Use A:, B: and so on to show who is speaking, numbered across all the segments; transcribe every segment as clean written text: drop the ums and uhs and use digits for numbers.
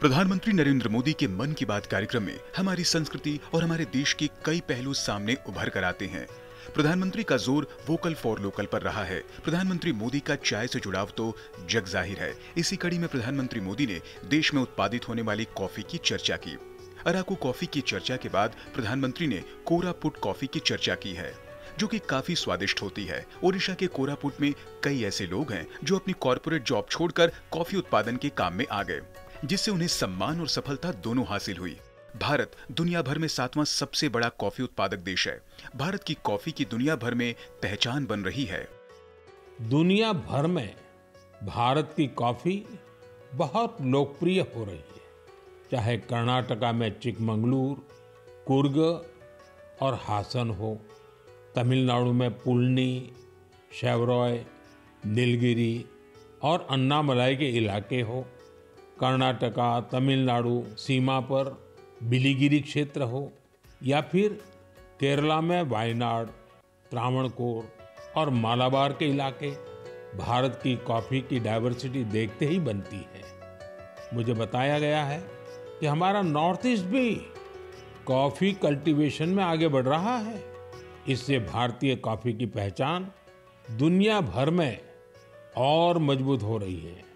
A: प्रधानमंत्री नरेंद्र मोदी के मन की बात कार्यक्रम में हमारी संस्कृति और हमारे देश के कई पहलू सामने उभर कर आते हैं। प्रधानमंत्री का जोर वोकल फॉर लोकल पर रहा है। प्रधानमंत्री मोदी का चाय से जुड़ाव तो जग जाहिर है। इसी कड़ी में प्रधानमंत्री मोदी ने देश में उत्पादित होने वाली कॉफी की चर्चा की। अराकू कॉफी की चर्चा के बाद प्रधानमंत्री ने कोरापुट कॉफी की चर्चा की है, जो कि काफी स्वादिष्ट होती है। ओडिशा के कोरापुट में कई ऐसे लोग हैं जो अपनी कॉर्पोरेट जॉब छोड़कर कॉफी उत्पादन के काम में आ गए, जिससे उन्हें सम्मान और सफलता दोनों हासिल हुई। भारत दुनिया भर में 7वां सबसे बड़ा कॉफी उत्पादक देश है। भारत की कॉफी की दुनिया भर में पहचान बन रही है।
B: दुनिया भर में भारत की कॉफी बहुत लोकप्रिय हो रही है। चाहे कर्नाटका में चिकमंगलूर, कुर्ग और हासन हो, तमिलनाडु में पुलनी, शेवरॉय, नीलगिरी और अन्नामलाई के इलाके हो, कर्नाटका तमिलनाडु सीमा पर बिलीगिरी क्षेत्र हो, या फिर केरला में वायनाड, त्रावणकोर और मालाबार के इलाके, भारत की कॉफी की डाइवर्सिटी देखते ही बनती है। मुझे बताया गया है कि हमारा नॉर्थ ईस्ट भी कॉफी कल्टीवेशन में आगे बढ़ रहा है। इससे भारतीय कॉफी की पहचान दुनिया भर में और मजबूत हो रही है।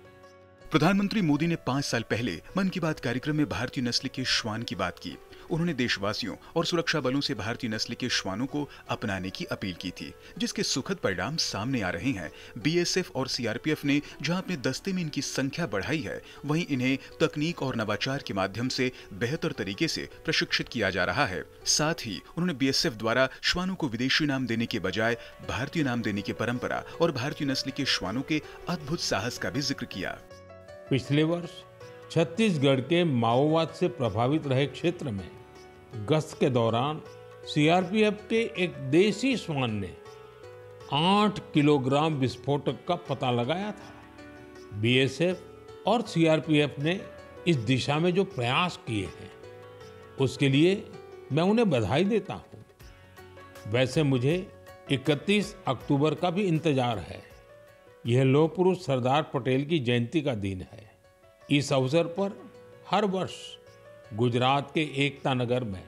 A: प्रधानमंत्री मोदी ने 5 साल पहले मन की बात कार्यक्रम में भारतीय नस्ल के श्वान की बात की। उन्होंने देशवासियों और सुरक्षा बलों से भारतीय नस्ल के श्वानों को अपनाने की अपील की थी, जिसके सुखद परिणाम सामने आ रहे हैं। बीएसएफ और सीआरपीएफ ने जहां अपने दस्ते में इनकी संख्या बढ़ाई है, वहीं इन्हें तकनीक और नवाचार के माध्यम से बेहतर तरीके से प्रशिक्षित किया जा रहा है। साथ ही उन्होंने बीएसएफ द्वारा श्वानों को विदेशी नाम देने के बजाय भारतीय नाम देने की परंपरा और भारतीय नस्ल के श्वानों के अद्भुत साहस का भी जिक्र किया।
B: पिछले वर्ष छत्तीसगढ़ के माओवाद से प्रभावित रहे क्षेत्र में गश्त के दौरान सीआरपीएफ के एक देसी श्वान ने 8 किलोग्राम विस्फोटक का पता लगाया था। बीएसएफ और सीआरपीएफ ने इस दिशा में जो प्रयास किए हैं, उसके लिए मैं उन्हें बधाई देता हूं। वैसे मुझे 31 अक्टूबर का भी इंतजार है। यह लौह पुरुष सरदार पटेल की जयंती का दिन है। इस अवसर पर हर वर्ष गुजरात के एकता नगर में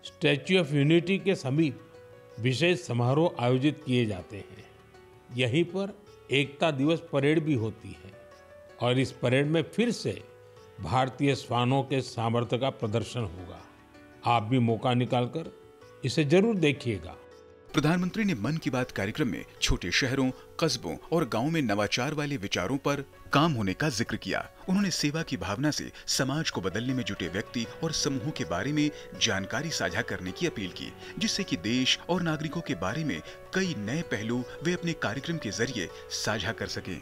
B: स्टैच्यू ऑफ यूनिटी के समीप विशेष समारोह आयोजित किए जाते हैं। यहीं पर एकता दिवस परेड भी होती है और इस परेड में फिर से भारतीय श्वानों के सामर्थ्य का प्रदर्शन होगा। आप भी मौका निकालकर इसे जरूर देखिएगा।
A: प्रधानमंत्री ने मन की बात कार्यक्रम में छोटे शहरों, कस्बों और गांवों में नवाचार वाले विचारों पर काम होने का जिक्र किया। उन्होंने सेवा की भावना से समाज को बदलने में जुटे व्यक्ति और समूहों के बारे में जानकारी साझा करने की अपील की, जिससे कि देश और नागरिकों के बारे में कई नए पहलू वे अपने कार्यक्रम के जरिए साझा कर सकें।